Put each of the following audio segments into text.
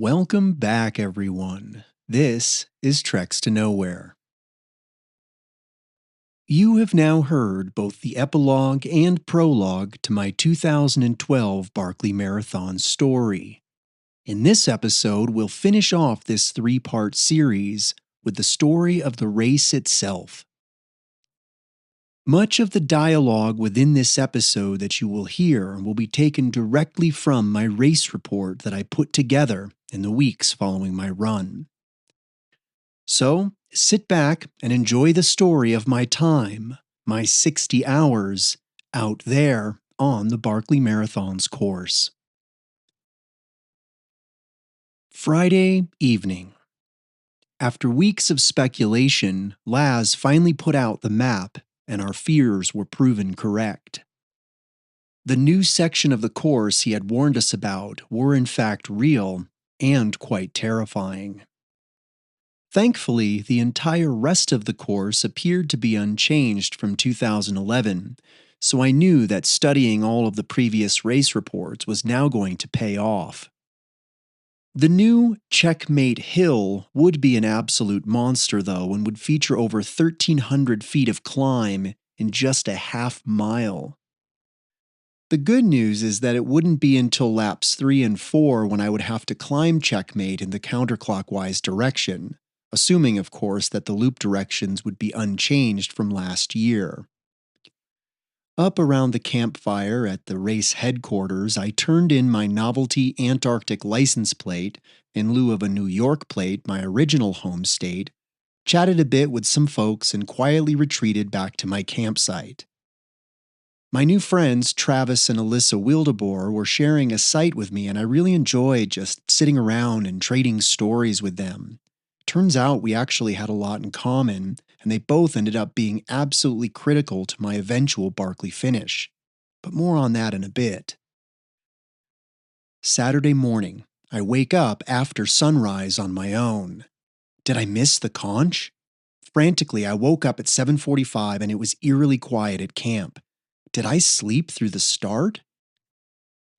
Welcome back, everyone. This is Treks to Nowhere. You have now heard both the epilogue and prologue to my 2012 Barkley Marathon story. In this episode, we'll finish off this three-part series with the story of the race itself. Much of the dialogue within this episode that you will hear will be taken directly from my race report that I put together in the weeks following my run. So, sit back and enjoy the story of my time, my 60 hours, out there on the Barkley Marathons course. Friday evening. After weeks of speculation, Laz finally put out the map, and our fears were proven correct. The new section of the course he had warned us about were in fact real and quite terrifying. Thankfully, the entire rest of the course appeared to be unchanged from 2011, so I knew that studying all of the previous race reports was now going to pay off. The new Checkmate Hill would be an absolute monster, though, and would feature over 1,300 feet of climb in just a half mile. The good news is that it wouldn't be until laps 3 and 4 when I would have to climb Checkmate in the counterclockwise direction, assuming, of course, that the loop directions would be unchanged from last year. Up around the campfire at the race headquarters, I turned in my novelty Antarctic license plate in lieu of a New York plate, my original home state, chatted a bit with some folks, and quietly retreated back to my campsite. My new friends, Travis and Alyssa Wildeboer, were sharing a site with me, and I really enjoyed just sitting around and trading stories with them. Turns out we actually had a lot in common, and they both ended up being absolutely critical to my eventual Barkley finish. But more on that in a bit. Saturday morning, I wake up after sunrise on my own. Did I miss the conch? Frantically, I woke up at 7:45 and it was eerily quiet at camp. Did I sleep through the start?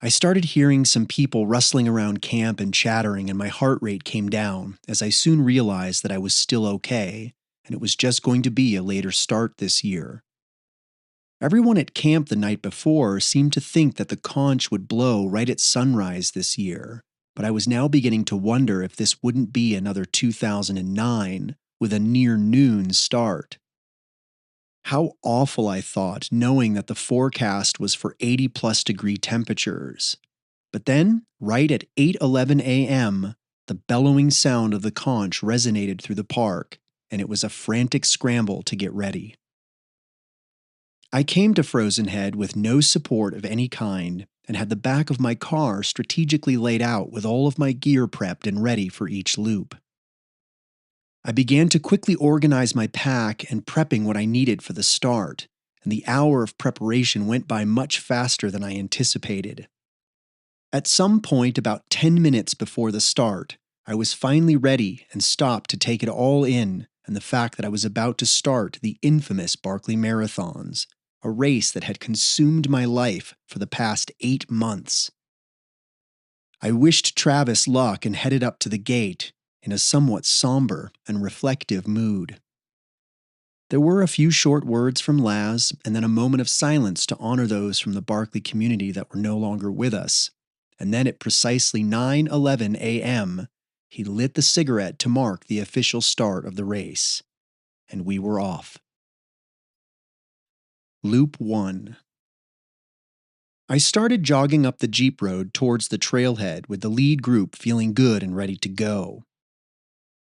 I started hearing some people rustling around camp and chattering, and my heart rate came down as I soon realized that I was still okay, and it was just going to be a later start this year. Everyone at camp the night before seemed to think that the conch would blow right at sunrise this year, but I was now beginning to wonder if this wouldn't be another 2009 with a near noon start. How awful I thought, knowing that the forecast was for 80+ degree temperatures. But then, right at 8:11 a.m., the bellowing sound of the conch resonated through the park, and it was a frantic scramble to get ready. I came to Frozen Head with no support of any kind, and had the back of my car strategically laid out with all of my gear prepped and ready for each loop. I began to quickly organize my pack and prepping what I needed for the start, and the hour of preparation went by much faster than I anticipated. At some point about 10 minutes before the start, I was finally ready and stopped to take it all in, and the fact that I was about to start the infamous Barkley Marathons, a race that had consumed my life for the past 8 months. I wished Travis luck and headed up to the gate in a somewhat somber and reflective mood. There were a few short words from Laz, and then a moment of silence to honor those from the Barkley community that were no longer with us. And then at precisely 9:11 a.m., he lit the cigarette to mark the official start of the race. And we were off. Loop 1. I started jogging up the Jeep road towards the trailhead with the lead group feeling good and ready to go.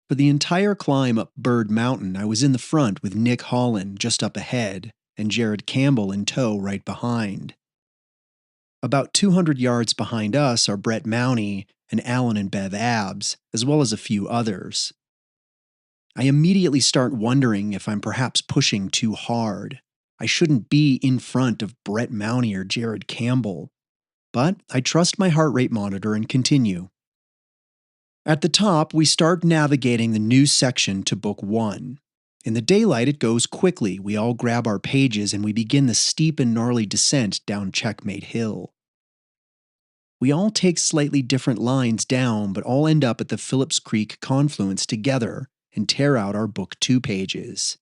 For the entire climb up Bird Mountain, I was in the front with Nick Holland just up ahead and Jared Campbell in tow right behind. About 200 yards behind us are Brett Mowney and Alan and Bev Abbs, as well as a few others. I immediately start wondering if I'm perhaps pushing too hard. I shouldn't be in front of Brett Mowney or Jared Campbell. But I trust my heart rate monitor and continue. At the top, we start navigating the new section to Book 1. In the daylight, it goes quickly. We all grab our pages and we begin the steep and gnarly descent down Checkmate Hill. We all take slightly different lines down, but all end up at the Phillips Creek confluence together and tear out our book 2 pages.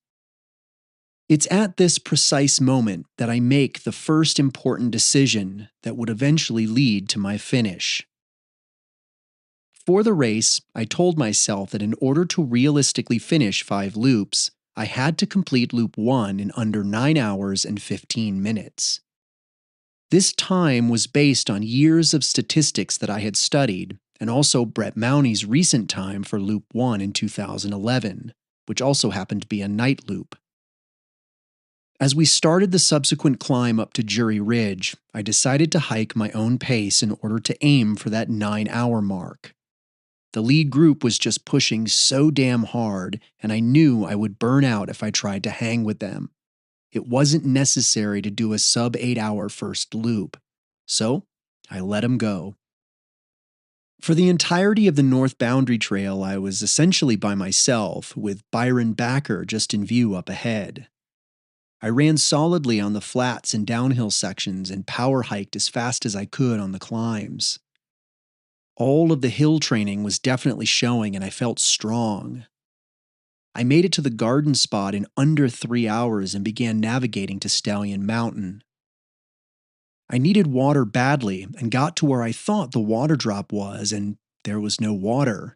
It's at this precise moment that I make the first important decision that would eventually lead to my finish. For the race, I told myself that in order to realistically finish 5 loops, I had to complete loop 1 in under 9 hours and 15 minutes. This time was based on years of statistics that I had studied, and also Brett Mowney's recent time for loop 1 in 2011, which also happened to be a night loop. As we started the subsequent climb up to Jury Ridge, I decided to hike my own pace in order to aim for that 9-hour mark. The lead group was just pushing so damn hard, and I knew I would burn out if I tried to hang with them. It wasn't necessary to do a sub-8-hour first loop, so I let them go. For the entirety of the North Boundary Trail, I was essentially by myself, with Byron Backer just in view up ahead. I ran solidly on the flats and downhill sections and power hiked as fast as I could on the climbs. All of the hill training was definitely showing and I felt strong. I made it to the garden spot in under 3 hours and began navigating to Stallion Mountain. I needed water badly and got to where I thought the water drop was, and there was no water.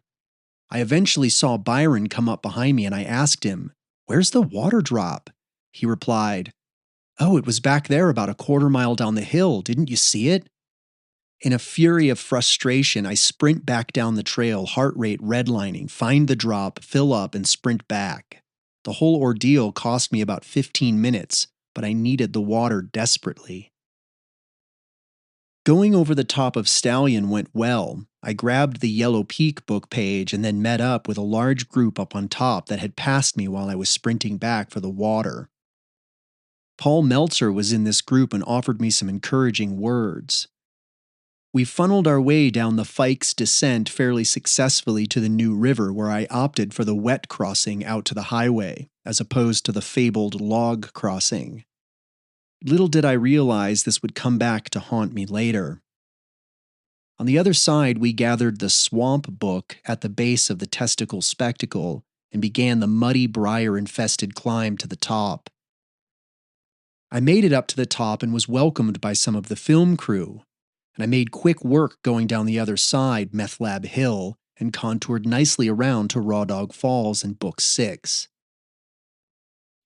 I eventually saw Byron come up behind me and I asked him, "Where's the water drop?" He replied, "Oh, it was back there about a quarter mile down the hill. Didn't you see it?" In a fury of frustration, I sprint back down the trail, heart rate redlining, find the drop, fill up, and sprint back. The whole ordeal cost me about 15 minutes, but I needed the water desperately. Going over the top of Stallion went well. I grabbed the Yellow Peak book page and then met up with a large group up on top that had passed me while I was sprinting back for the water. Paul Meltzer was in this group and offered me some encouraging words. We funneled our way down the Fikes descent fairly successfully to the New River, where I opted for the wet crossing out to the highway, as opposed to the fabled log crossing. Little did I realize this would come back to haunt me later. On the other side, we gathered the Swamp Book at the base of the Testicle Spectacle and began the muddy, briar-infested climb to the top. I made it up to the top and was welcomed by some of the film crew, and I made quick work going down the other side, Meth Lab Hill, and contoured nicely around to Raw Dog Falls and Book 6.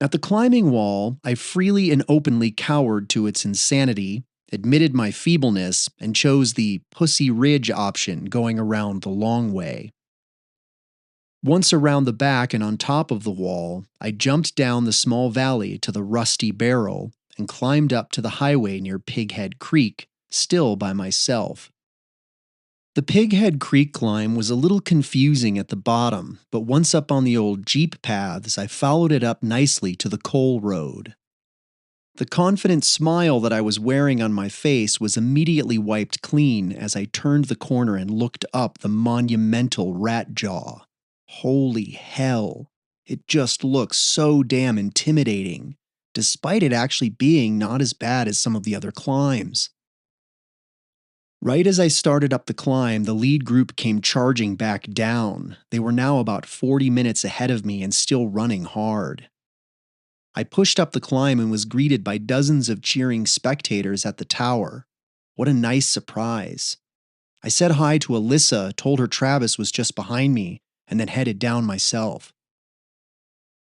At the climbing wall, I freely and openly cowered to its insanity, admitted my feebleness, and chose the Pussy Ridge option going around the long way. Once around the back and on top of the wall, I jumped down the small valley to the Rusty Barrel and climbed up to the highway near Pighead Creek, still by myself. The Pighead Creek climb was a little confusing at the bottom, but once up on the old Jeep paths, I followed it up nicely to the coal road. The confident smile that I was wearing on my face was immediately wiped clean as I turned the corner and looked up the monumental Rat Jaw. Holy hell, it just looks so damn intimidating, despite it actually being not as bad as some of the other climbs. Right as I started up the climb, the lead group came charging back down. They were now about 40 minutes ahead of me and still running hard. I pushed up the climb and was greeted by dozens of cheering spectators at the tower. What a nice surprise. I said hi to Alyssa, told her Travis was just behind me, and then headed down myself.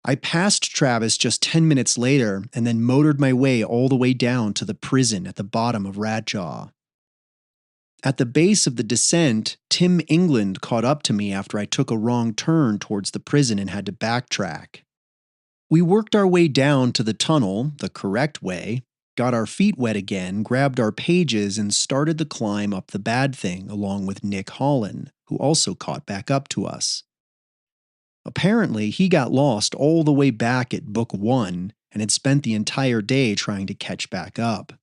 I passed Travis just 10 minutes later and then motored my way all the way down to the prison at the bottom of Ratjaw. At the base of the descent, Tim England caught up to me after I took a wrong turn towards the prison and had to backtrack. We worked our way down to the tunnel, the correct way, got our feet wet again, grabbed our pages, and started the climb up the bad thing along with Nick Holland, who also caught back up to us. Apparently, he got lost all the way back at Book 1 and had spent the entire day trying to catch back up.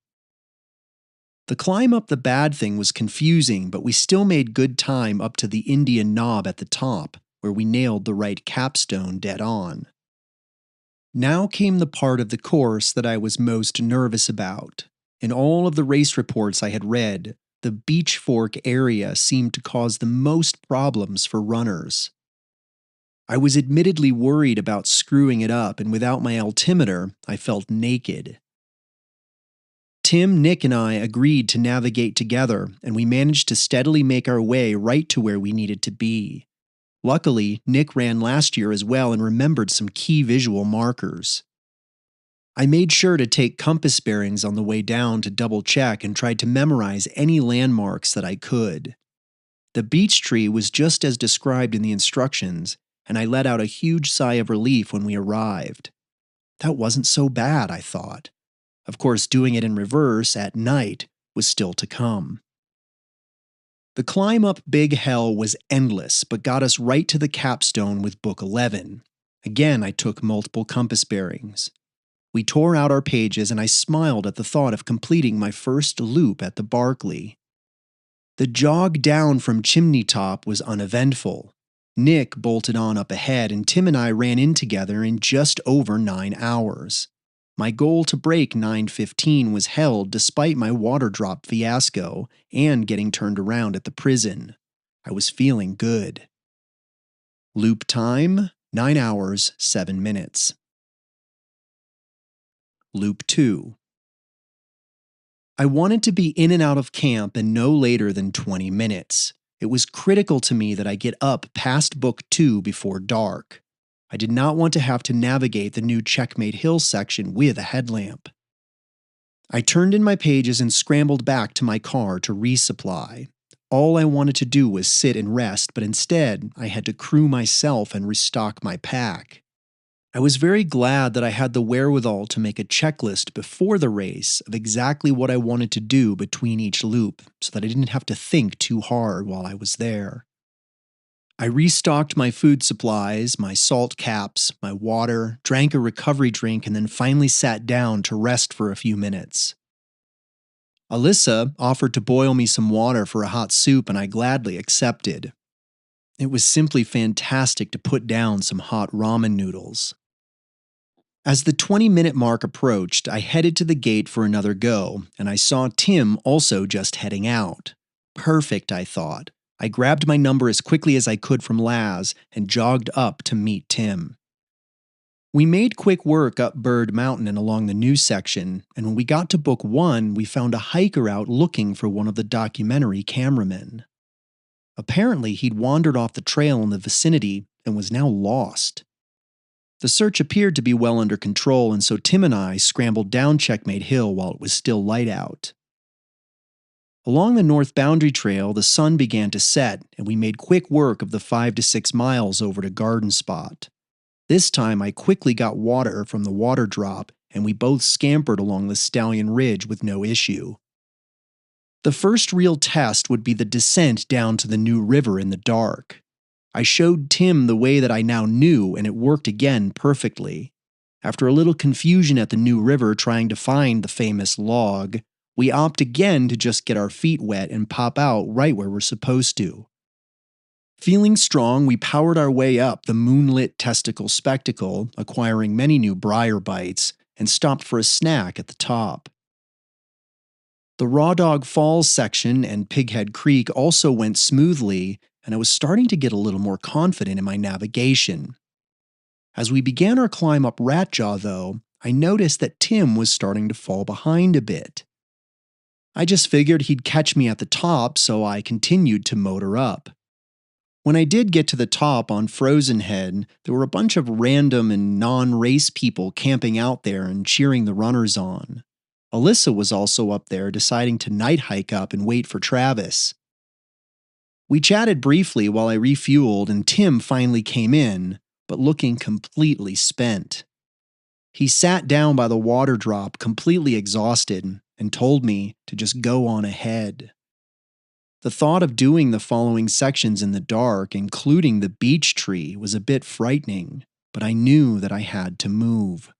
The climb up the bad thing was confusing, but we still made good time up to the Indian Knob at the top, where we nailed the right capstone dead on. Now came the part of the course that I was most nervous about. In all of the race reports I had read, The Beach Fork area seemed to cause the most problems for runners. I was admittedly worried about screwing it up, and without my altimeter, I felt naked. Tim, Nick, and I agreed to navigate together, and we managed to steadily make our way right to where we needed to be. Luckily, Nick ran last year as well and remembered some key visual markers. I made sure to take compass bearings on the way down to double check and tried to memorize any landmarks that I could. The beech tree was just as described in the instructions, and I let out a huge sigh of relief when we arrived. That wasn't so bad, I thought. Of course, doing it in reverse at night was still to come. The climb up Big Hell was endless, but got us right to the capstone with Book 11. Again, I took multiple compass bearings. We tore out our pages, and I smiled at the thought of completing my first loop at the Barkley. The jog down from Chimney Top was uneventful. Nick bolted on up ahead, and Tim and I ran in together in just over 9 hours. My goal to break 9:15 was held despite my water drop fiasco and getting turned around at the prison. I was feeling good. Loop time, 9 hours, 7 minutes. Loop 2. I wanted to be in and out of camp in no later than 20 minutes. It was critical to me that I get up past Book 2 before dark. I did not want to have to navigate the new Checkmate Hill section with a headlamp. I turned in my pages and scrambled back to my car to resupply. All I wanted to do was sit and rest, but instead I had to crew myself and restock my pack. I was very glad that I had the wherewithal to make a checklist before the race of exactly what I wanted to do between each loop so that I didn't have to think too hard while I was there. I restocked my food supplies, my salt caps, my water, drank a recovery drink, and then finally sat down to rest for a few minutes. Alyssa offered to boil me some water for a hot soup, and I gladly accepted. It was simply fantastic to put down some hot ramen noodles. As the 20-minute mark approached, I headed to the gate for another go, and I saw Tim also just heading out. Perfect, I thought. I grabbed my number as quickly as I could from Laz and jogged up to meet Tim. We made quick work up Bird Mountain and along the new section, and when we got to Book 1, we found a hiker out looking for one of the documentary cameramen. Apparently, he'd wandered off the trail in the vicinity and was now lost. The search appeared to be well under control, and so Tim and I scrambled down Checkmate Hill while it was still light out. Along the North Boundary Trail, the sun began to set, and we made quick work of the 5 to 6 miles over to Garden Spot. This time, I quickly got water from the water drop, and we both scampered along the Stallion Ridge with no issue. The first real test would be the descent down to the new river in the dark. I showed Tim the way that I now knew, and it worked again perfectly. After a little confusion at the new river trying to find the famous log, we opt again to just get our feet wet and pop out right where we're supposed to. Feeling strong, we powered our way up the moonlit testicle spectacle, acquiring many new briar bites, and stopped for a snack at the top. The Raw Dog Falls section and Pighead Creek also went smoothly, and I was starting to get a little more confident in my navigation. As we began our climb up Ratjaw, though, I noticed that Tim was starting to fall behind a bit. I just figured he'd catch me at the top, so I continued to motor up. When I did get to the top on Frozen Head, there were a bunch of random and non-race people camping out there and cheering the runners on. Alyssa was also up there deciding to night hike up and wait for Travis. We chatted briefly while I refueled, and Tim finally came in, but looking completely spent. He sat down by the water drop completely exhausted and told me to just go on ahead. The thought of doing the following sections in the dark, including the beech tree, was a bit frightening, but I knew that I had to move.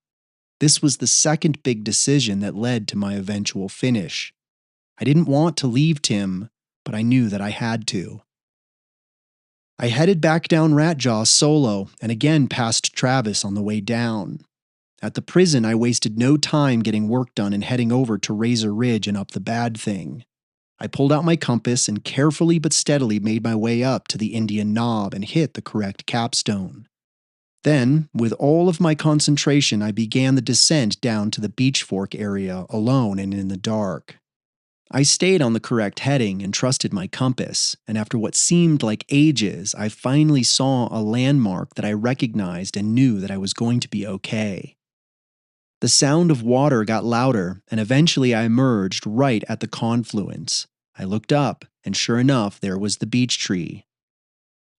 This was the second big decision that led to my eventual finish. I didn't want to leave Tim, but I knew that I had to. I headed back down Ratjaw solo and again passed Travis on the way down. At the prison, I wasted no time getting work done and heading over to Razor Ridge and up the Bad Thing. I pulled out my compass and carefully but steadily made my way up to the Indian knob and hit the correct capstone. Then, with all of my concentration, I began the descent down to the beach fork area alone and in the dark. I stayed on the correct heading and trusted my compass, and after what seemed like ages, I finally saw a landmark that I recognized and knew that I was going to be okay. The sound of water got louder, and eventually I emerged right at the confluence. I looked up, and sure enough, there was the beech tree.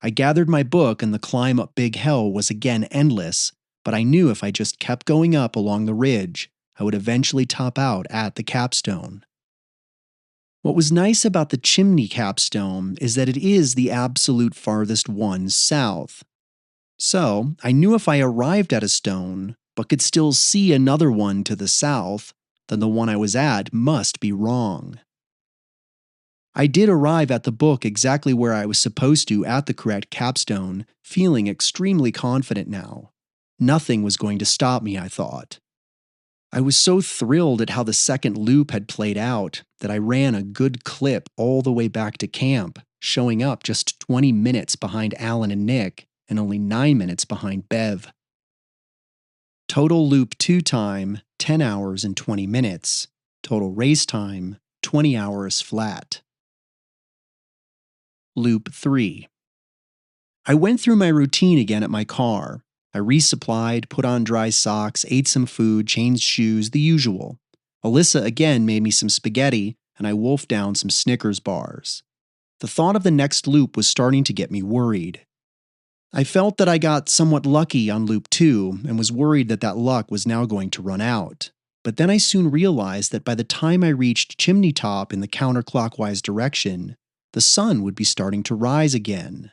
I gathered my book, and the climb up Big Hill was again endless, but I knew if I just kept going up along the ridge, I would eventually top out at the capstone. What was nice about the chimney capstone is that it is the absolute farthest one south. So, I knew if I arrived at a stone, but could still see another one to the south, then the one I was at must be wrong. I did arrive at the book exactly where I was supposed to at the correct capstone, feeling extremely confident now. Nothing was going to stop me, I thought. I was so thrilled at how the second loop had played out that I ran a good clip all the way back to camp, showing up just 20 minutes behind Alan and Nick and only 9 minutes behind Bev. Total loop 2 time, 10 hours and 20 minutes. Total race time, 20 hours flat. Loop 3. I went through my routine again at my car. I resupplied, put on dry socks, ate some food, changed shoes, the usual. Alyssa again made me some spaghetti, and I wolfed down some Snickers bars. The thought of the next loop was starting to get me worried. I felt that I got somewhat lucky on loop 2 and was worried that that luck was now going to run out. But then I soon realized that by the time I reached Chimney Top in the counterclockwise direction, the sun would be starting to rise again.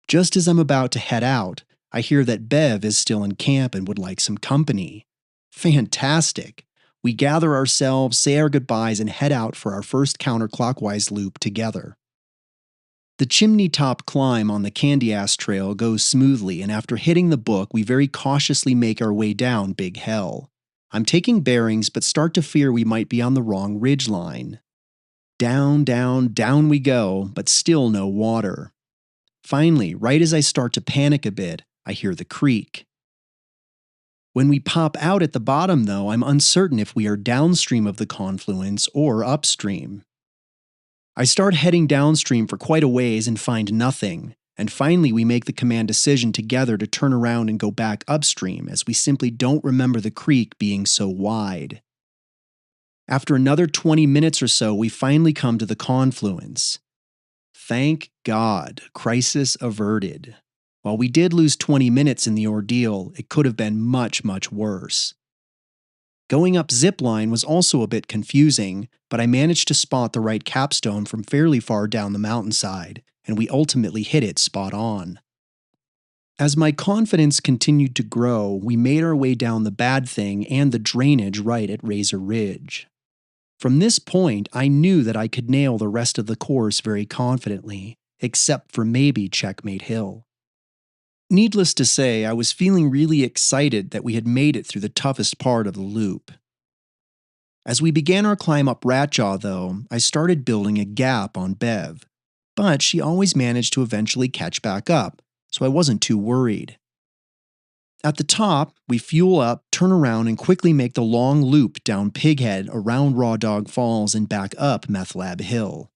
Just as I'm about to head out, I hear that Bev is still in camp and would like some company. Fantastic! We gather ourselves, say our goodbyes, and head out for our first counterclockwise loop together. The chimney top climb on the Candy Ass Trail goes smoothly, and after hitting the book, we very cautiously make our way down Big Hill. I'm taking bearings, but start to fear we might be on the wrong ridge line. Down, down, down we go, but still no water. Finally, right as I start to panic a bit, I hear the creek. When we pop out at the bottom, though, I'm uncertain if we are downstream of the confluence or upstream. I start heading downstream for quite a ways and find nothing, and finally we make the command decision together to turn around and go back upstream as we simply don't remember the creek being so wide. After another 20 minutes or so, we finally come to the confluence. Thank God, crisis averted. While we did lose 20 minutes in the ordeal, it could have been much, much worse. Going up zipline was also a bit confusing, but I managed to spot the right capstone from fairly far down the mountainside, and we ultimately hit it spot on. As my confidence continued to grow, we made our way down the Bad Thing and the drainage right at Razor Ridge. From this point, I knew that I could nail the rest of the course very confidently, except for maybe Checkmate Hill. Needless to say, I was feeling really excited that we had made it through the toughest part of the loop. As we began our climb up Ratjaw, though, I started building a gap on Bev, but she always managed to eventually catch back up, so I wasn't too worried. At the top, we fuel up, turn around, and quickly make the long loop down Pighead around Raw Dog Falls and back up Meth Lab Hill.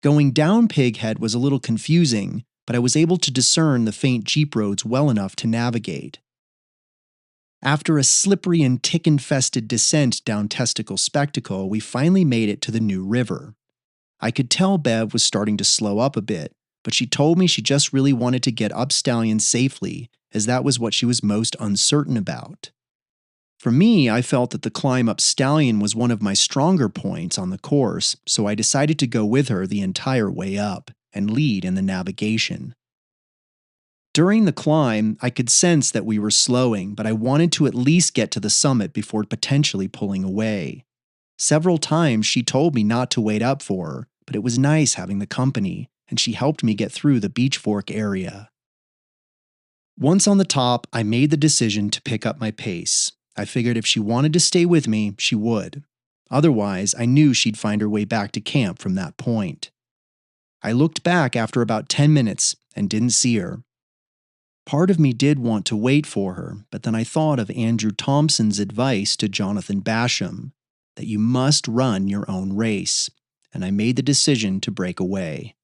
Going down Pighead was a little confusing, but I was able to discern the faint jeep roads well enough to navigate. After a slippery and tick-infested descent down Testicle Spectacle, we finally made it to the new river. I could tell Bev was starting to slow up a bit, but she told me she just really wanted to get up Stallion safely, as that was what she was most uncertain about. For me, I felt that the climb up Stallion was one of my stronger points on the course, so I decided to go with her the entire way up and lead in the navigation. During the climb, I could sense that we were slowing, but I wanted to at least get to the summit before potentially pulling away. Several times she told me not to wait up for her, but it was nice having the company, and she helped me get through the Beach Fork area. Once on the top, I made the decision to pick up my pace. I figured if she wanted to stay with me, she would. Otherwise, I knew she'd find her way back to camp from that point. I looked back after about 10 minutes and didn't see her. Part of me did want to wait for her, but then I thought of Andrew Thompson's advice to Jonathan Basham that you must run your own race, and I made the decision to break away.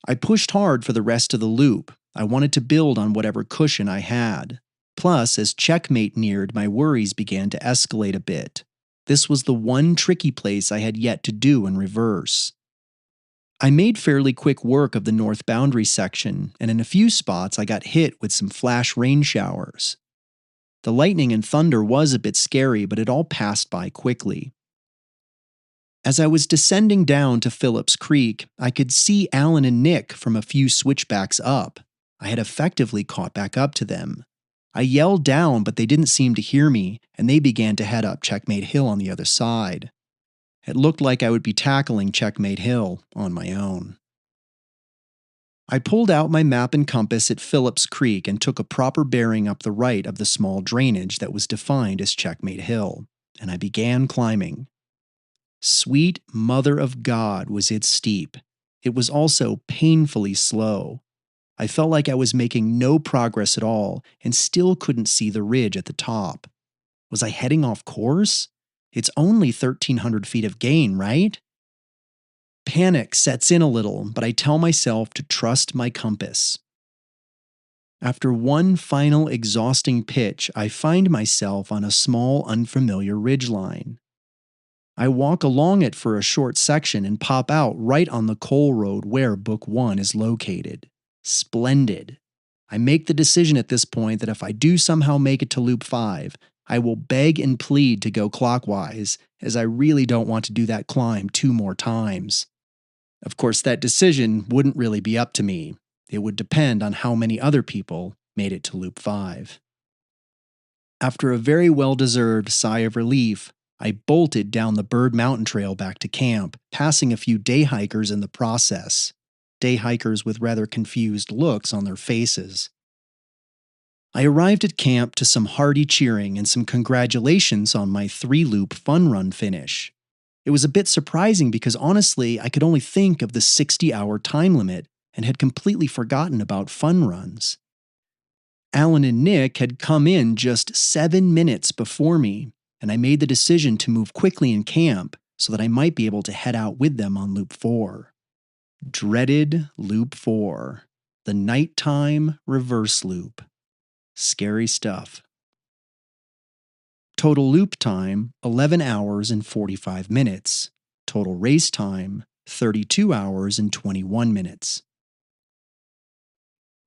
I pushed hard for the rest of the loop. I wanted to build on whatever cushion I had. Plus, as checkmate neared, my worries began to escalate a bit. This was the one tricky place I had yet to do in reverse. I made fairly quick work of the north boundary section, and in a few spots I got hit with some flash rain showers. The lightning and thunder was a bit scary, but it all passed by quickly. As I was descending down to Phillips Creek, I could see Alan and Nick from a few switchbacks up. I had effectively caught back up to them. I yelled down, but they didn't seem to hear me, and they began to head up Checkmate Hill on the other side. It looked like I would be tackling Checkmate Hill on my own. I pulled out my map and compass at Phillips Creek and took a proper bearing up the right of the small drainage that was defined as Checkmate Hill, and I began climbing. Sweet Mother of God, was it steep. It was also painfully slow. I felt like I was making no progress at all and still couldn't see the ridge at the top. Was I heading off course? It's only 1,300 feet of gain, right? Panic sets in a little, but I tell myself to trust my compass. After one final exhausting pitch, I find myself on a small unfamiliar ridgeline. I walk along it for a short section and pop out right on the coal road where Book 1 is located. Splendid. I make the decision at this point that if I do somehow make it to Loop 5, I will beg and plead to go clockwise, as I really don't want to do that climb 2 more times. Of course, that decision wouldn't really be up to me. It would depend on how many other people made it to Loop 5. After a very well-deserved sigh of relief, I bolted down the Bird Mountain Trail back to camp, passing a few day hikers in the process. Day hikers with rather confused looks on their faces. I arrived at camp to some hearty cheering and some congratulations on my 3-loop fun run finish. It was a bit surprising because honestly, I could only think of the 60-hour time limit and had completely forgotten about fun runs. Alan and Nick had come in just 7 minutes before me, and I made the decision to move quickly in camp so that I might be able to head out with them on Loop 4. Dreaded Loop 4. The nighttime reverse loop. Scary stuff. Total loop time, 11 hours and 45 minutes. Total race time, 32 hours and 21 minutes.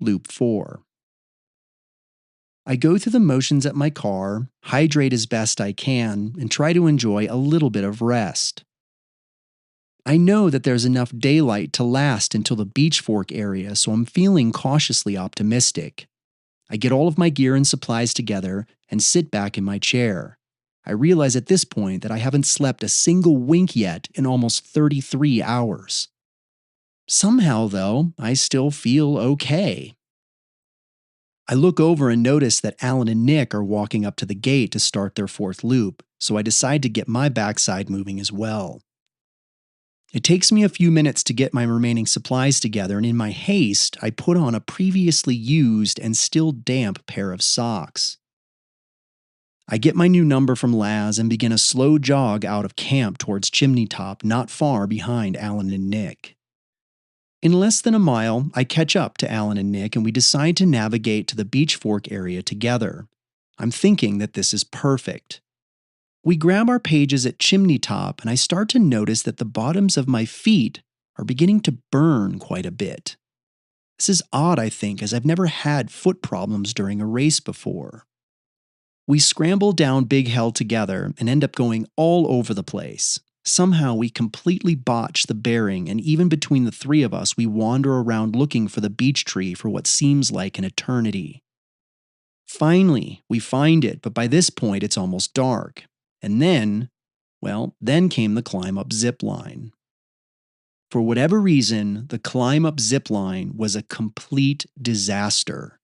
Loop 4. I go through the motions at my car, hydrate as best I can, and try to enjoy a little bit of rest. I know that there's enough daylight to last until the Beach Fork area, so I'm feeling cautiously optimistic. I get all of my gear and supplies together and sit back in my chair. I realize at this point that I haven't slept a single wink yet in almost 33 hours. Somehow, though, I still feel okay. I look over and notice that Alan and Nick are walking up to the gate to start their 4th loop, so I decide to get my backside moving as well. It takes me a few minutes to get my remaining supplies together, and in my haste, I put on a previously used and still damp pair of socks. I get my new number from Laz and begin a slow jog out of camp towards Chimney Top, not far behind Alan and Nick. In less than a mile, I catch up to Alan and Nick and we decide to navigate to the Beach Fork area together. I'm thinking that this is perfect. We grab our pages at Chimney Top and I start to notice that the bottoms of my feet are beginning to burn quite a bit. This is odd, I think, as I've never had foot problems during a race before. We scramble down Big Hill together and end up going all over the place. Somehow we completely botch the bearing, and even between the 3 of us, we wander around looking for the beech tree for what seems like an eternity. Finally, we find it, but by this point it's almost dark. And then came the climb-up zip line. For whatever reason, the climb-up zip line was a complete disaster.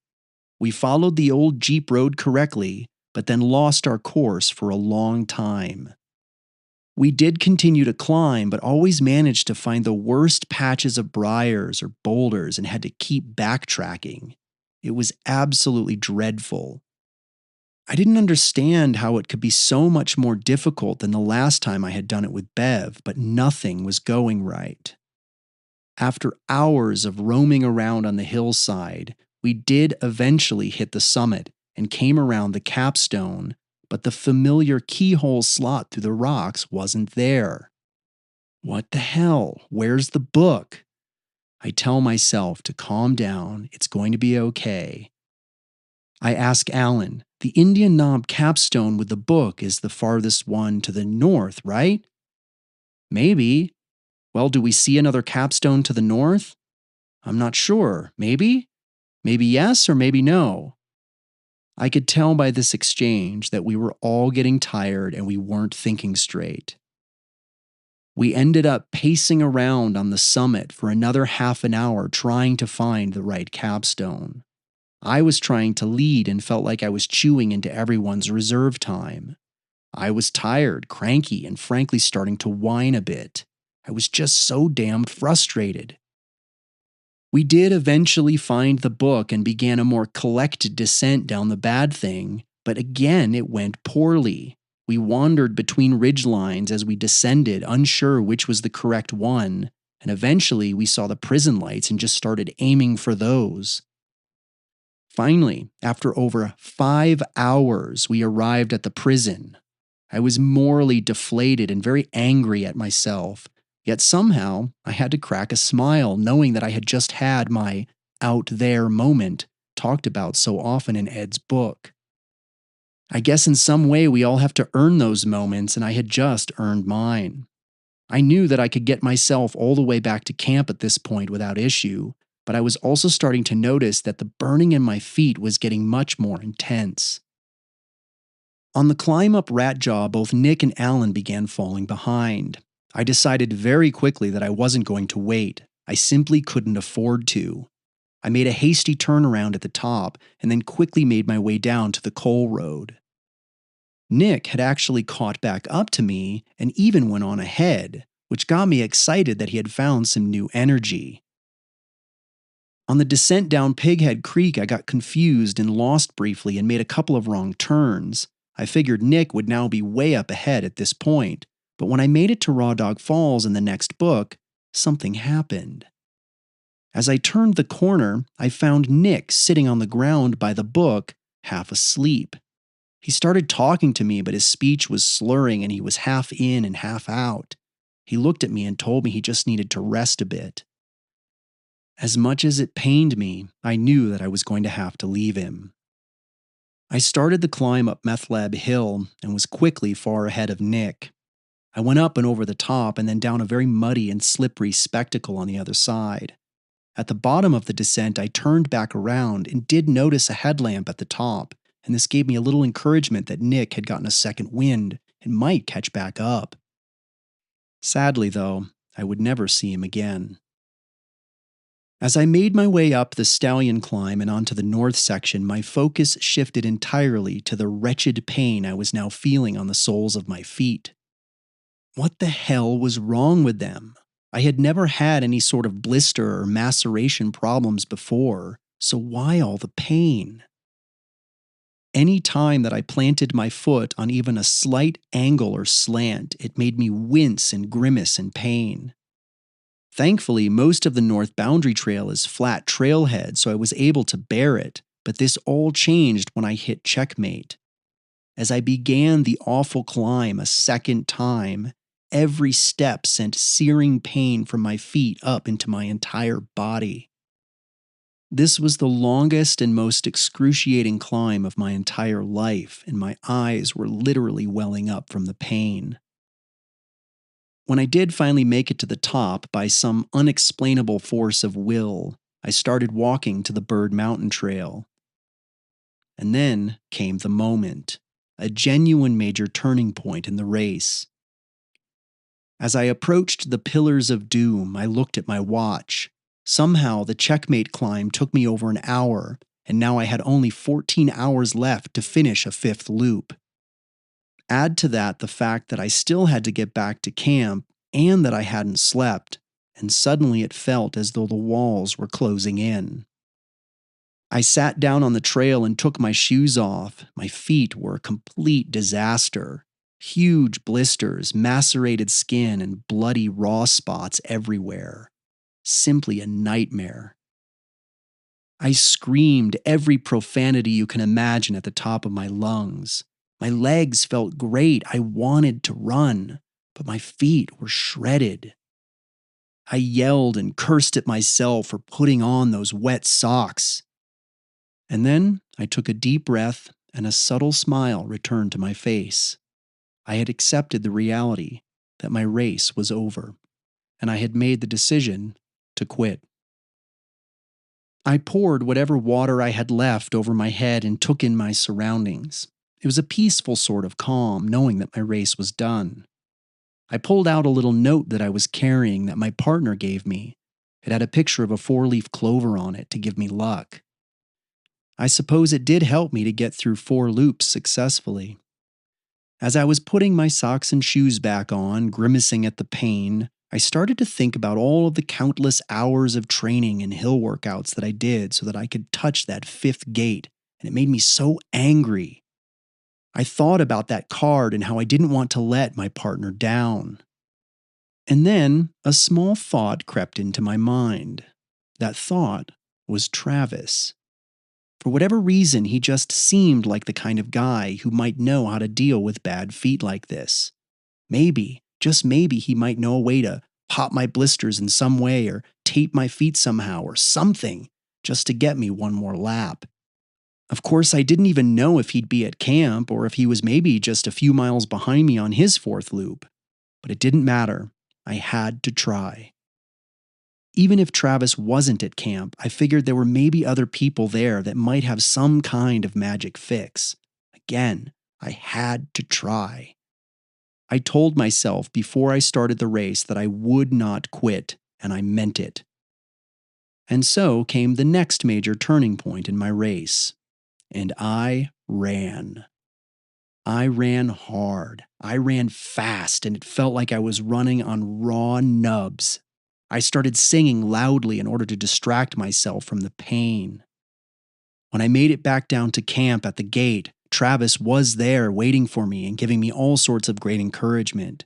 We followed the old Jeep road correctly, but then lost our course for a long time. We did continue to climb, but always managed to find the worst patches of briars or boulders and had to keep backtracking. It was absolutely dreadful. I didn't understand how it could be so much more difficult than the last time I had done it with Bev, but nothing was going right. After hours of roaming around on the hillside, we did eventually hit the summit and came around the capstone, but the familiar keyhole slot through the rocks wasn't there. What the hell? Where's the book? I tell myself to calm down, it's going to be okay. I ask Alan, the Indian Knob capstone with the book is the farthest one to the north, right? Maybe. Well, do we see another capstone to the north? I'm not sure. Maybe? Maybe yes or maybe no. I could tell by this exchange that we were all getting tired and we weren't thinking straight. We ended up pacing around on the summit for another half an hour trying to find the right capstone. I was trying to lead and felt like I was chewing into everyone's reserve time. I was tired, cranky, and frankly starting to whine a bit. I was just so damn frustrated. We did eventually find the book and began a more collected descent down the bad thing, but again it went poorly. We wandered between ridge lines as we descended, unsure which was the correct one, and eventually we saw the prison lights and just started aiming for those. Finally, after over 5 hours, we arrived at the prison. I was morally deflated and very angry at myself, yet somehow I had to crack a smile knowing that I had just had my out there moment talked about so often in Ed's book. I guess in some way we all have to earn those moments, and I had just earned mine. I knew that I could get myself all the way back to camp at this point without issue, but I was also starting to notice that the burning in my feet was getting much more intense. On the climb up Rat Jaw, both Nick and Alan began falling behind. I decided very quickly that I wasn't going to wait. I simply couldn't afford to. I made a hasty turnaround at the top and then quickly made my way down to the coal road. Nick had actually caught back up to me and even went on ahead, which got me excited that he had found some new energy. On the descent down Pighead Creek, I got confused and lost briefly and made a couple of wrong turns. I figured Nick would now be way up ahead at this point, but when I made it to Raw Dog Falls in the next book, something happened. As I turned the corner, I found Nick sitting on the ground by the book, half asleep. He started talking to me, but his speech was slurring and he was half in and half out. He looked at me and told me he just needed to rest a bit. As much as it pained me, I knew that I was going to have to leave him. I started the climb up Meth Lab Hill and was quickly far ahead of Nick. I went up and over the top and then down a very muddy and slippery spectacle on the other side. At the bottom of the descent, I turned back around and did notice a headlamp at the top, and this gave me a little encouragement that Nick had gotten a second wind and might catch back up. Sadly, though, I would never see him again. As I made my way up the stallion climb and onto the north section, my focus shifted entirely to the wretched pain I was now feeling on the soles of my feet. What the hell was wrong with them? I had never had any sort of blister or maceration problems before, so why all the pain? Any time that I planted my foot on even a slight angle or slant, it made me wince and grimace in pain. Thankfully, most of the North Boundary Trail is flat trailhead, so I was able to bear it, but this all changed when I hit checkmate. As I began the awful climb a second time, every step sent searing pain from my feet up into my entire body. This was the longest and most excruciating climb of my entire life, and my eyes were literally welling up from the pain. When I did finally make it to the top by some unexplainable force of will, I started walking to the Bird Mountain Trail. And then came the moment, a genuine major turning point in the race. As I approached the Pillars of Doom, I looked at my watch. Somehow the checkmate climb took me over an hour, and now I had only 14 hours left to finish a fifth loop. Add to that the fact that I still had to get back to camp and that I hadn't slept, and suddenly it felt as though the walls were closing in. I sat down on the trail and took my shoes off. My feet were a complete disaster. Huge blisters, macerated skin, and bloody raw spots everywhere. Simply a nightmare. I screamed every profanity you can imagine at the top of my lungs. My legs felt great. I wanted to run, but my feet were shredded. I yelled and cursed at myself for putting on those wet socks. And then I took a deep breath and a subtle smile returned to my face. I had accepted the reality that my race was over, and I had made the decision to quit. I poured whatever water I had left over my head and took in my surroundings. It was a peaceful sort of calm, knowing that my race was done. I pulled out a little note that I was carrying that my partner gave me. It had a picture of a 4-leaf clover on it to give me luck. I suppose it did help me to get through 4 loops successfully. As I was putting my socks and shoes back on, grimacing at the pain, I started to think about all of the countless hours of training and hill workouts that I did so that I could touch that 5th gate, and it made me so angry. I thought about that card and how I didn't want to let my partner down. And then a small thought crept into my mind. That thought was Travis. For whatever reason, he just seemed like the kind of guy who might know how to deal with bad feet like this. Maybe, just maybe, he might know a way to pop my blisters in some way or tape my feet somehow or something just to get me one more lap. Of course, I didn't even know if he'd be at camp or if he was maybe just a few miles behind me on his 4th loop. But it didn't matter. I had to try. Even if Travis wasn't at camp, I figured there were maybe other people there that might have some kind of magic fix. Again, I had to try. I told myself before I started the race that I would not quit, and I meant it. And so came the next major turning point in my race. And I ran. I ran hard. I ran fast, and it felt like I was running on raw nubs. I started singing loudly in order to distract myself from the pain. When I made it back down to camp at the gate, Travis was there waiting for me and giving me all sorts of great encouragement.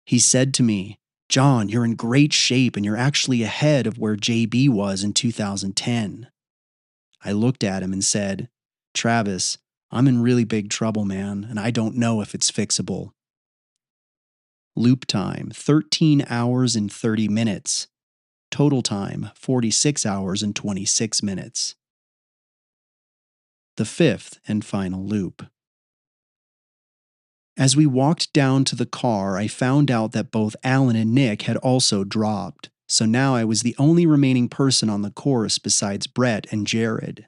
He said to me, "John, you're in great shape and you're actually ahead of where JB was in 2010. I looked at him and said, "Travis, I'm in really big trouble, man, and I don't know if it's fixable." Loop time, 13 hours and 30 minutes. Total time, 46 hours and 26 minutes. The 5th and final loop. As we walked down to the car, I found out that both Alan and Nick had also dropped, so now I was the only remaining person on the course besides Brett and Jared.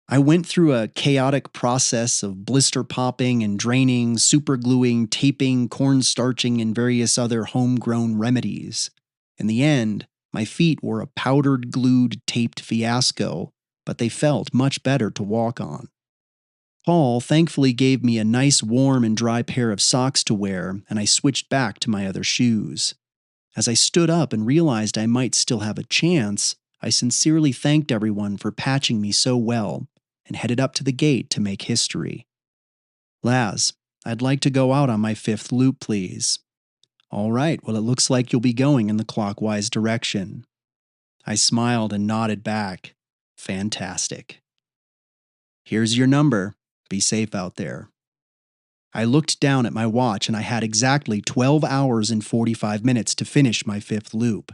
I went through a chaotic process of blister popping and draining, supergluing, taping, cornstarching, and various other homegrown remedies. In the end, my feet were a powdered, glued, taped fiasco, but they felt much better to walk on. Paul thankfully gave me a nice warm and dry pair of socks to wear, and I switched back to my other shoes. As I stood up and realized I might still have a chance, I sincerely thanked everyone for patching me so well and headed up to the gate to make history. "Laz, I'd like to go out on my 5th loop, please." "All right, well, it looks like you'll be going in the clockwise direction." I smiled and nodded back. "Fantastic." "Here's your number. Be safe out there." I looked down at my watch and I had exactly 12 hours and 45 minutes to finish my 5th loop.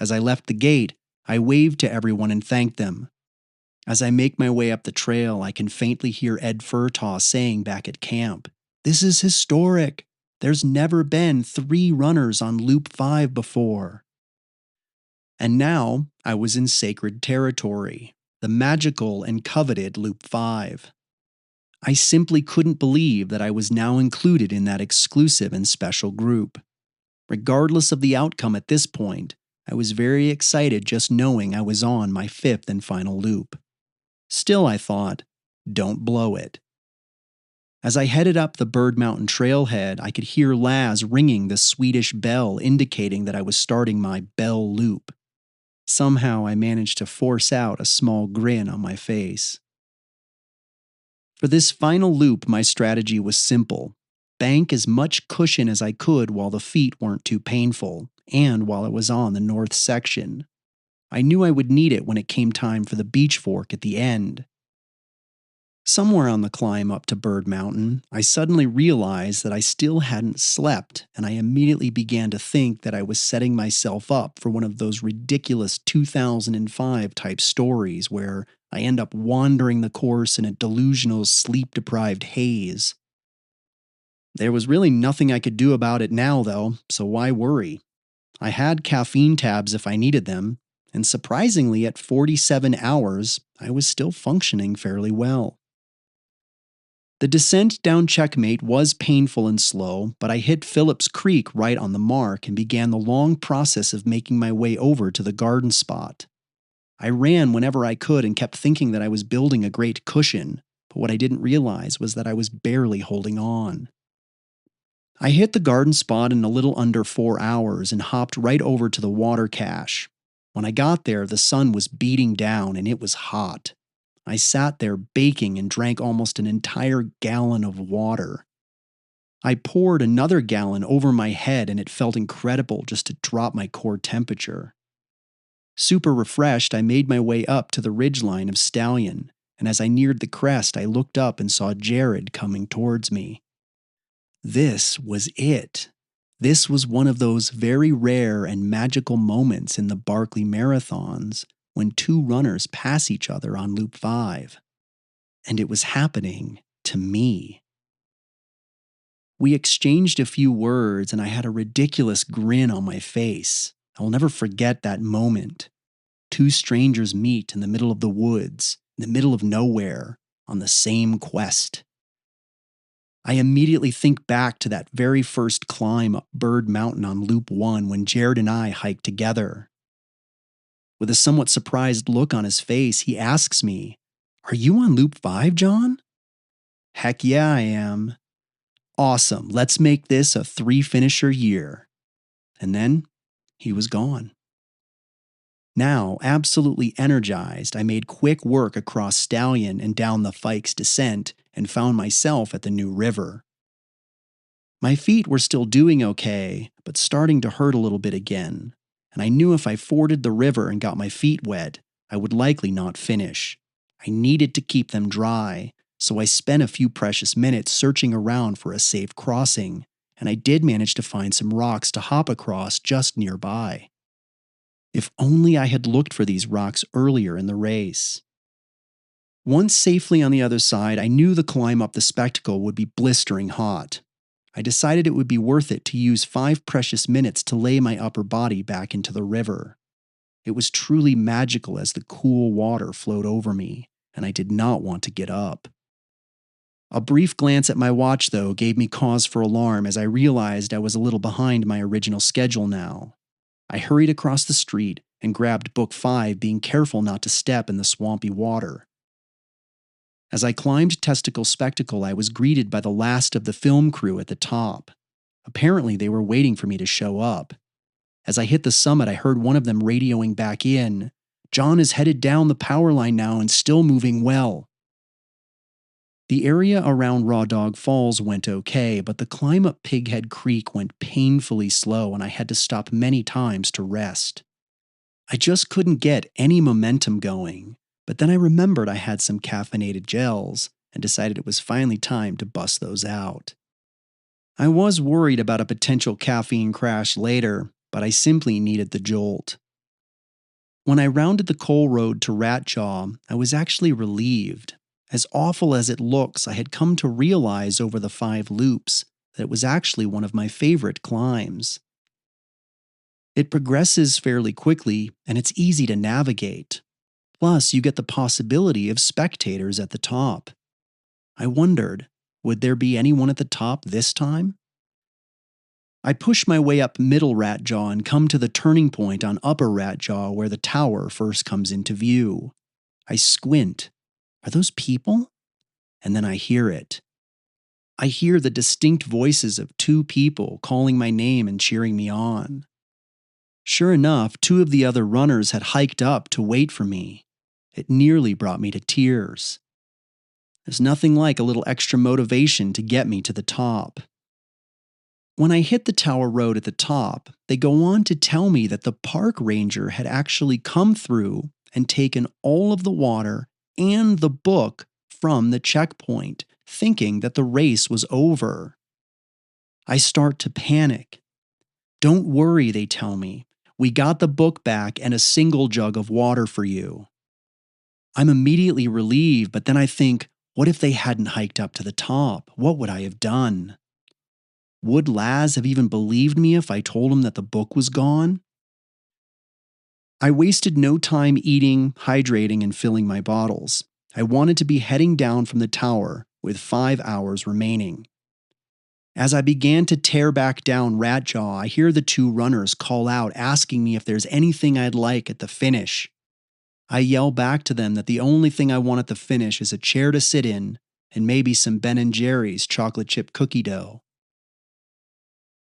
As I left the gate, I waved to everyone and thanked them. As I make my way up the trail, I can faintly hear Ed Furtaw saying back at camp, "This is historic. There's never been 3 runners on Loop 5 before." And now I was in sacred territory, the magical and coveted Loop 5. I simply couldn't believe that I was now included in that exclusive and special group. Regardless of the outcome at this point, I was very excited just knowing I was on my 5th and final loop. Still, I thought, don't blow it. As I headed up the Bird Mountain trailhead, I could hear Laz ringing the Swedish bell indicating that I was starting my bell loop. Somehow I managed to force out a small grin on my face. For this final loop, my strategy was simple. Bank as much cushion as I could while the feet weren't too painful, and while I was on the north section. I knew I would need it when it came time for the beach fork at the end. Somewhere on the climb up to Bird Mountain, I suddenly realized that I still hadn't slept, and I immediately began to think that I was setting myself up for one of those ridiculous 2005 type stories where I end up wandering the course in a delusional sleep-deprived haze. There was really nothing I could do about it now, though, so why worry? I had caffeine tabs if I needed them, and surprisingly, at 47 hours, I was still functioning fairly well. The descent down Checkmate was painful and slow, but I hit Phillips Creek right on the mark and began the long process of making my way over to the garden spot. I ran whenever I could and kept thinking that I was building a great cushion, but what I didn't realize was that I was barely holding on. I hit the garden spot in a little under 4 hours and hopped right over to the water cache. When I got there, the sun was beating down and it was hot. I sat there baking and drank almost an entire gallon of water. I poured another gallon over my head and it felt incredible just to drop my core temperature. Super refreshed, I made my way up to the ridgeline of Stallion, and as I neared the crest, I looked up and saw Jared coming towards me. This was it. This was one of those very rare and magical moments in the Barkley Marathons when two runners pass each other on Loop 5. And it was happening to me. We exchanged a few words and I had a ridiculous grin on my face. I will never forget that moment. Two strangers meet in the middle of the woods, in the middle of nowhere, on the same quest. I immediately think back to that very first climb up Bird Mountain on Loop 1 when Jared and I hiked together. With a somewhat surprised look on his face, he asks me, "Are you on Loop 5, John?" "Heck yeah, I am." "Awesome, let's make this a 3-finisher year." And then he was gone. Now, absolutely energized, I made quick work across Stallion and down the Fikes descent and found myself at the new river. My feet were still doing okay, but starting to hurt a little bit again, and I knew if I forded the river and got my feet wet, I would likely not finish. I needed to keep them dry, so I spent a few precious minutes searching around for a safe crossing, and I did manage to find some rocks to hop across just nearby. If only I had looked for these rocks earlier in the race. Once safely on the other side, I knew the climb up the spectacle would be blistering hot. I decided it would be worth it to use 5 precious minutes to lay my upper body back into the river. It was truly magical as the cool water flowed over me, and I did not want to get up. A brief glance at my watch, though, gave me cause for alarm as I realized I was a little behind my original schedule now. I hurried across the street and grabbed Book 5, being careful not to step in the swampy water. As I climbed Testicle Spectacle, I was greeted by the last of the film crew at the top. Apparently, they were waiting for me to show up. As I hit the summit, I heard one of them radioing back in. "John is headed down the power line now and still moving well." The area around Raw Dog Falls went okay, but the climb up Pighead Creek went painfully slow and I had to stop many times to rest. I just couldn't get any momentum going, but then I remembered I had some caffeinated gels and decided it was finally time to bust those out. I was worried about a potential caffeine crash later, but I simply needed the jolt. When I rounded the coal road to Rat Jaw, I was actually relieved. As awful as it looks, I had come to realize over the 5 loops that it was actually one of my favorite climbs. It progresses fairly quickly, and it's easy to navigate. Plus, you get the possibility of spectators at the top. I wondered, would there be anyone at the top this time? I push my way up Middle Rat Jaw and come to the turning point on Upper Rat Jaw where the tower first comes into view. I squint. Are those people? And then I hear it. I hear the distinct voices of two people calling my name and cheering me on. Sure enough, two of the other runners had hiked up to wait for me. It nearly brought me to tears. There's nothing like a little extra motivation to get me to the top. When I hit the tower road at the top, they go on to tell me that the park ranger had actually come through and taken all of the water and the book from the checkpoint, thinking that the race was over. I start to panic. Don't worry, they tell me. We got the book back and a single jug of water for you. I'm immediately relieved, but then I think, what if they hadn't hiked up to the top? What would I have done? Would Laz have even believed me if I told him that the book was gone? I wasted no time eating, hydrating, and filling my bottles. I wanted to be heading down from the tower with 5 hours remaining. As I began to tear back down Ratjaw, I hear the two runners call out asking me if there's anything I'd like at the finish. I yell back to them that the only thing I want at the finish is a chair to sit in and maybe some Ben & Jerry's chocolate chip cookie dough.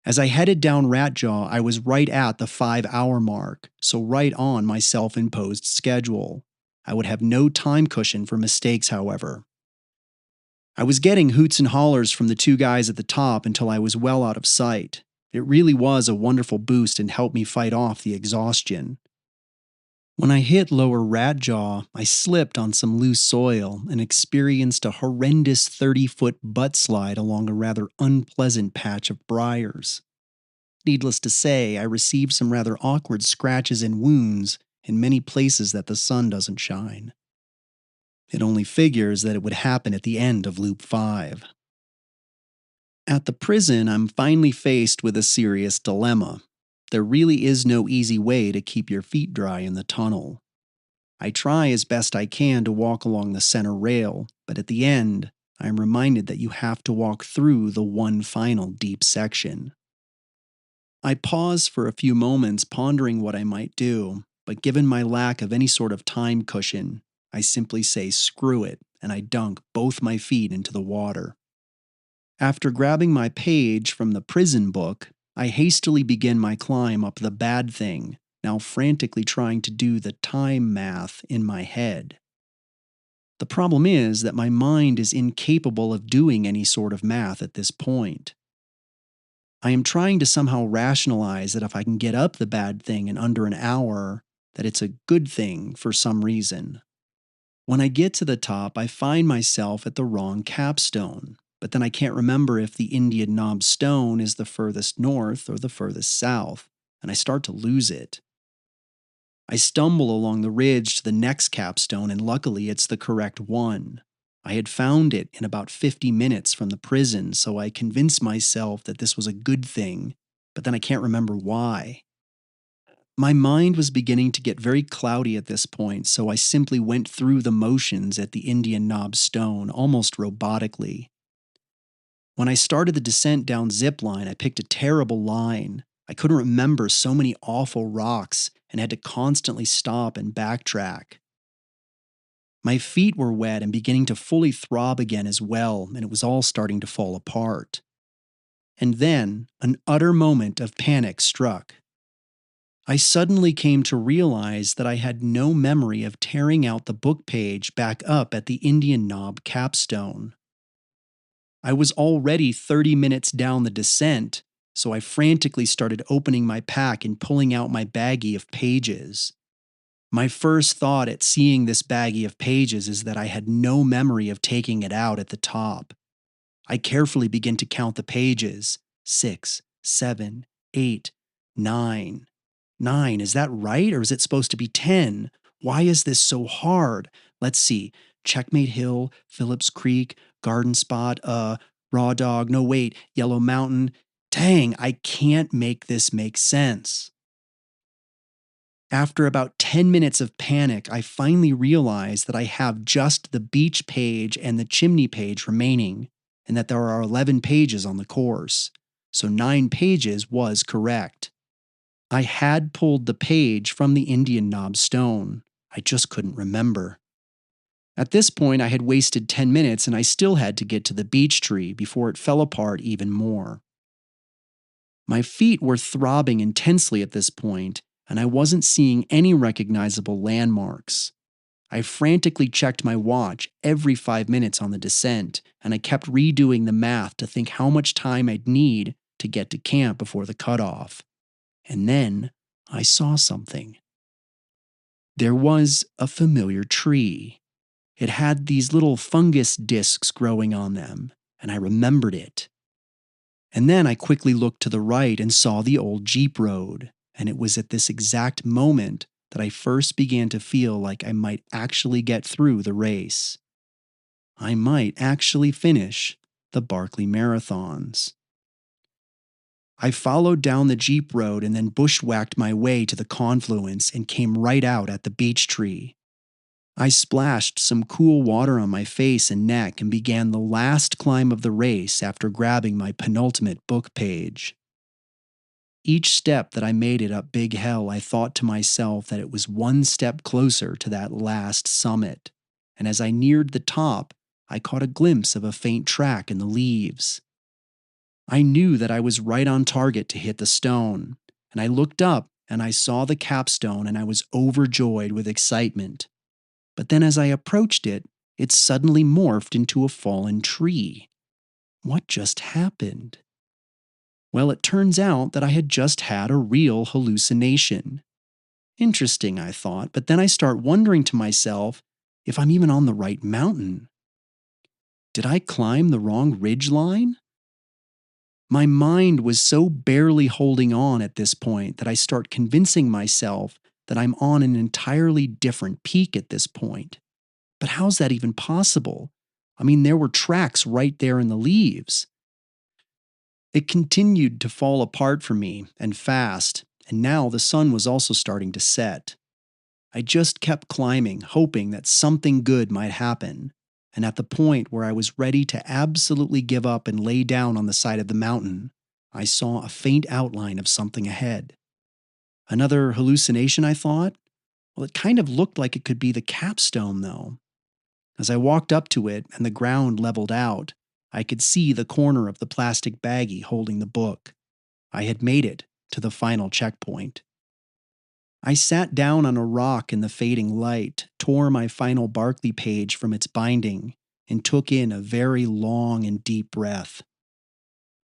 As I headed down Ratjaw, I was right at the 5-hour mark, so right on my self-imposed schedule. I would have no time cushion for mistakes, however. I was getting hoots and hollers from the two guys at the top until I was well out of sight. It really was a wonderful boost and helped me fight off the exhaustion. When I hit lower Ratjaw, I slipped on some loose soil and experienced a horrendous 30-foot butt slide along a rather unpleasant patch of briars. Needless to say, I received some rather awkward scratches and wounds in many places that the sun doesn't shine. It only figures that it would happen at the end of Loop 5. At the prison, I'm finally faced with a serious dilemma. There really is no easy way to keep your feet dry in the tunnel. I try as best I can to walk along the center rail, but at the end, I am reminded that you have to walk through the one final deep section. I pause for a few moments pondering what I might do, but given my lack of any sort of time cushion, I simply say screw it and I dunk both my feet into the water. After grabbing my page from the prison book, I hastily begin my climb up the bad thing, now frantically trying to do the time math in my head. The problem is that my mind is incapable of doing any sort of math at this point. I am trying to somehow rationalize that if I can get up the bad thing in under an hour, that it's a good thing for some reason. When I get to the top, I find myself at the wrong capstone, but then I can't remember if the Indian Knob Stone is the furthest north or the furthest south, and I start to lose it. I stumble along the ridge to the next capstone, and luckily it's the correct one. I had found it in about 50 minutes from the prison, so I convinced myself that this was a good thing, but then I can't remember why. My mind was beginning to get very cloudy at this point, so I simply went through the motions at the Indian Knob Stone almost robotically. When I started the descent down zipline, I picked a terrible line. I couldn't remember so many awful rocks and had to constantly stop and backtrack. My feet were wet and beginning to fully throb again as well, and it was all starting to fall apart. And then an utter moment of panic struck. I suddenly came to realize that I had no memory of tearing out the book page back up at the Indian Knob capstone. I was already 30 minutes down the descent, so I frantically started opening my pack and pulling out my baggie of pages. My first thought at seeing this baggie of pages is that I had no memory of taking it out at the top. I carefully begin to count the pages. 6, 7, 8, 9. 9, is that right? Or is it supposed to be 10? Why is this so hard? Let's see. Checkmate Hill, Phillips Creek, Garden Spot, Raw Dog, no wait, Yellow Mountain. Dang, I can't make this make sense. After about 10 minutes of panic, I finally realize that I have just the beach page and the chimney page remaining, and that there are 11 pages on the course. So 9 pages was correct. I had pulled the page from the Indian Knob Stone. I just couldn't remember. At this point, I had wasted 10 minutes and I still had to get to the beech tree before it fell apart even more. My feet were throbbing intensely at this point, and I wasn't seeing any recognizable landmarks. I frantically checked my watch every 5 minutes on the descent, and I kept redoing the math to think how much time I'd need to get to camp before the cutoff. And then I saw something. There was a familiar tree. It had these little fungus discs growing on them, and I remembered it. And then I quickly looked to the right and saw the old Jeep road, and it was at this exact moment that I first began to feel like I might actually get through the race. I might actually finish the Barkley Marathons. I followed down the Jeep road and then bushwhacked my way to the confluence and came right out at the beech tree. I splashed some cool water on my face and neck and began the last climb of the race after grabbing my penultimate book page. Each step that I made it up Big Hell, I thought to myself that it was one step closer to that last summit. And as I neared the top, I caught a glimpse of a faint track in the leaves. I knew that I was right on target to hit the stone, and I looked up and I saw the capstone and I was overjoyed with excitement. But then as I approached it, it suddenly morphed into a fallen tree. What just happened? Well, it turns out that I had just had a real hallucination. Interesting, I thought, but then I start wondering to myself if I'm even on the right mountain. Did I climb the wrong ridge line? My mind was so barely holding on at this point that I start convincing myself that I'm on an entirely different peak at this point. But how's that even possible? I mean, there were tracks right there in the leaves. It continued to fall apart for me, and fast, and now the sun was also starting to set. I just kept climbing, hoping that something good might happen, and at the point where I was ready to absolutely give up and lay down on the side of the mountain, I saw a faint outline of something ahead. Another hallucination, I thought? Well, it kind of looked like it could be the capstone, though. As I walked up to it and the ground leveled out, I could see the corner of the plastic baggie holding the book. I had made it to the final checkpoint. I sat down on a rock in the fading light, tore my final Barkley page from its binding, and took in a very long and deep breath.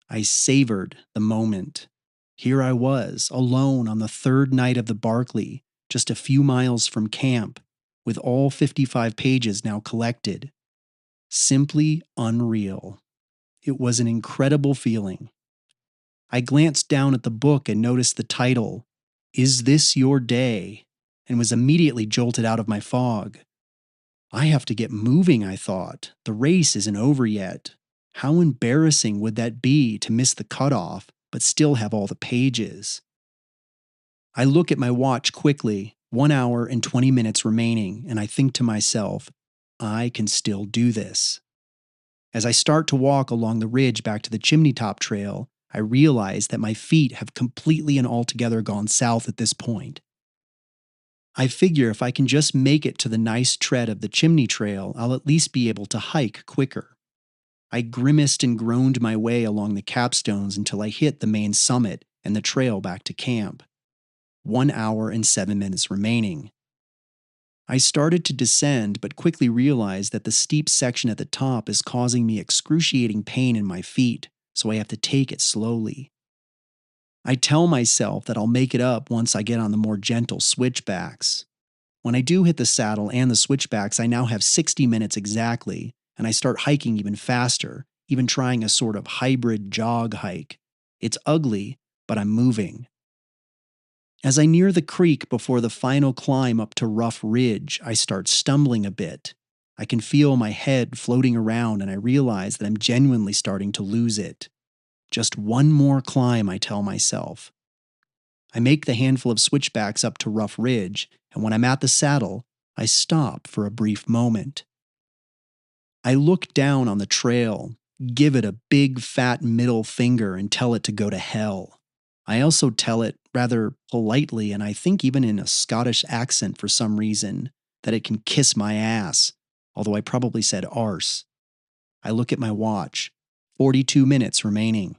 I savored the moment. Here I was, alone on the third night of the Barkley, just a few miles from camp, with all 55 pages now collected. Simply unreal. It was an incredible feeling. I glanced down at the book and noticed the title, Is This Your Day? And was immediately jolted out of my fog. I have to get moving, I thought. The race isn't over yet. How embarrassing would that be to miss the cutoff, but still have all the pages? I look at my watch quickly, 1 hour and 20 minutes remaining, and I think to myself, I can still do this. As I start to walk along the ridge back to the Chimney Top Trail, I realize that my feet have completely and altogether gone south at this point. I figure if I can just make it to the nice tread of the Chimney Trail, I'll at least be able to hike quicker. I grimaced and groaned my way along the capstones until I hit the main summit and the trail back to camp. 1 hour and 7 minutes remaining. I started to descend, but quickly realized that the steep section at the top is causing me excruciating pain in my feet, so I have to take it slowly. I tell myself that I'll make it up once I get on the more gentle switchbacks. When I do hit the saddle and the switchbacks, I now have 60 minutes exactly, and I start hiking even faster, even trying a sort of hybrid jog hike. It's ugly, but I'm moving. As I near the creek before the final climb up to Rough Ridge, I start stumbling a bit. I can feel my head floating around and I realize that I'm genuinely starting to lose it. Just one more climb, I tell myself. I make the handful of switchbacks up to Rough Ridge, and when I'm at the saddle, I stop for a brief moment. I look down on the trail, give it a big fat middle finger and tell it to go to hell. I also tell it, rather politely and I think even in a Scottish accent for some reason, that it can kiss my ass. although I probably said arse. I look at my watch. 42 minutes remaining.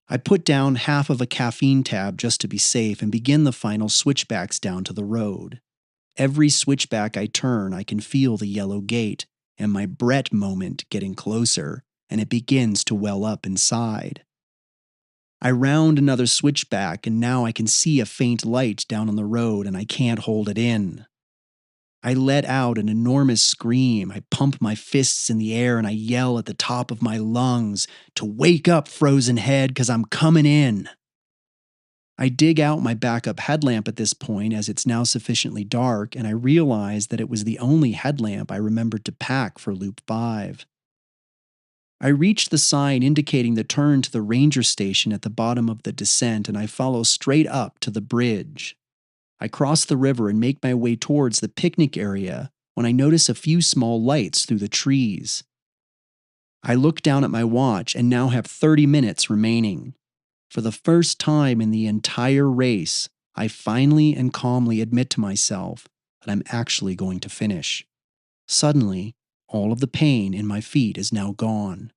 I put down half of a caffeine tab just to be safe and begin the final switchbacks down to the road. Every switchback I turn, I can feel the yellow gate and my Brett moment getting closer, and it begins to well up inside. I round another switchback, and now I can see a faint light down on the road, and I can't hold it in. I let out an enormous scream. I pump my fists in the air and I yell at the top of my lungs to wake up, frozen head, because I'm coming in. I dig out my backup headlamp at this point as it's now sufficiently dark, and I realize that it was the only headlamp I remembered to pack for Loop 5. I reach the sign indicating the turn to the ranger station at the bottom of the descent, and I follow straight up to the bridge. I cross the river and make my way towards the picnic area when I notice a few small lights through the trees. I look down at my watch and now have 30 minutes remaining. For the first time in the entire race, I finally and calmly admit to myself that I'm actually going to finish. Suddenly, all of the pain in my feet is now gone.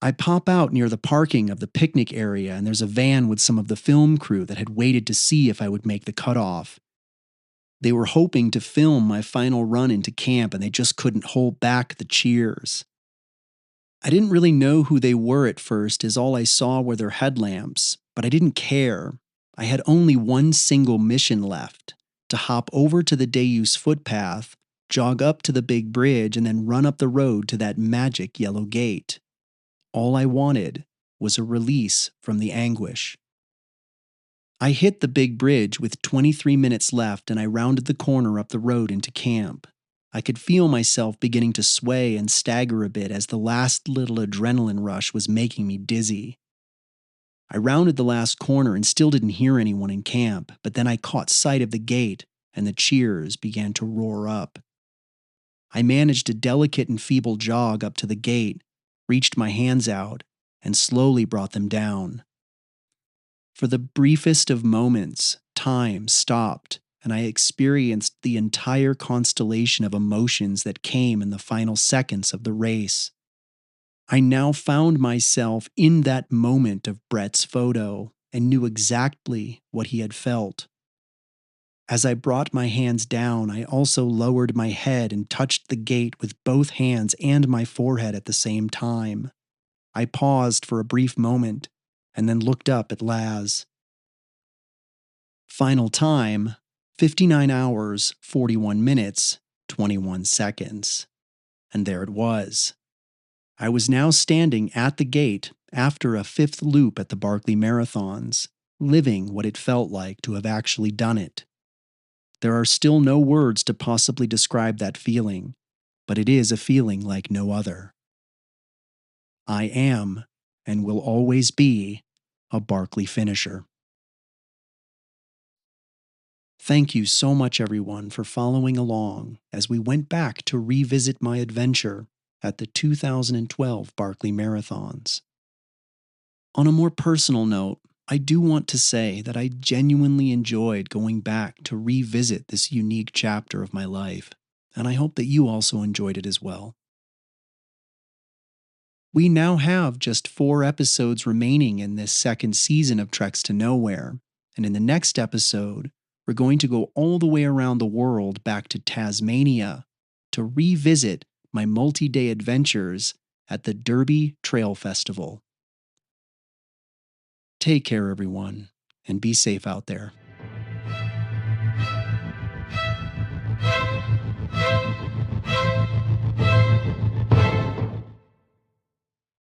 I pop out near the parking of the picnic area, and there's a van with some of the film crew that had waited to see if I would make the cutoff. They were hoping to film my final run into camp, and they just couldn't hold back the cheers. I didn't really know who they were at first, as all I saw were their headlamps, but I didn't care. I had only one single mission left: to hop over to the Deus footpath, jog up to the big bridge, and then run up the road to that magic yellow gate. All I wanted was a release from the anguish. I hit the big bridge with 23 minutes left, and I rounded the corner up the road into camp. I could feel myself beginning to sway and stagger a bit as the last little adrenaline rush was making me dizzy. I rounded the last corner and still didn't hear anyone in camp, but then I caught sight of the gate and the cheers began to roar up. I managed a delicate and feeble jog up to the gate, reached my hands out, and slowly brought them down. For the briefest of moments, time stopped, and I experienced the entire constellation of emotions that came in the final seconds of the race. I now found myself in that moment of Brett's photo and knew exactly what he had felt. As I brought my hands down, I also lowered my head and touched the gate with both hands and my forehead at the same time. I paused for a brief moment and then looked up at Laz. Final time, 59 hours, 41 minutes, 21 seconds. And there it was. I was now standing at the gate after a 5th loop at the Barkley Marathons, living what it felt like to have actually done it. There are still no words to possibly describe that feeling, but it is a feeling like no other. I am, and will always be, a Barkley finisher. Thank you so much, everyone, for following along as we went back to revisit my adventure at the 2012 Barkley Marathons. On a more personal note, I do want to say that I genuinely enjoyed going back to revisit this unique chapter of my life, and I hope that you also enjoyed it as well. We now have just 4 episodes remaining in this second season of Treks to Nowhere, and in the next episode, we're going to go all the way around the world back to Tasmania to revisit my multi-day adventures at the Derby Trail Festival. Take care, everyone, and be safe out there.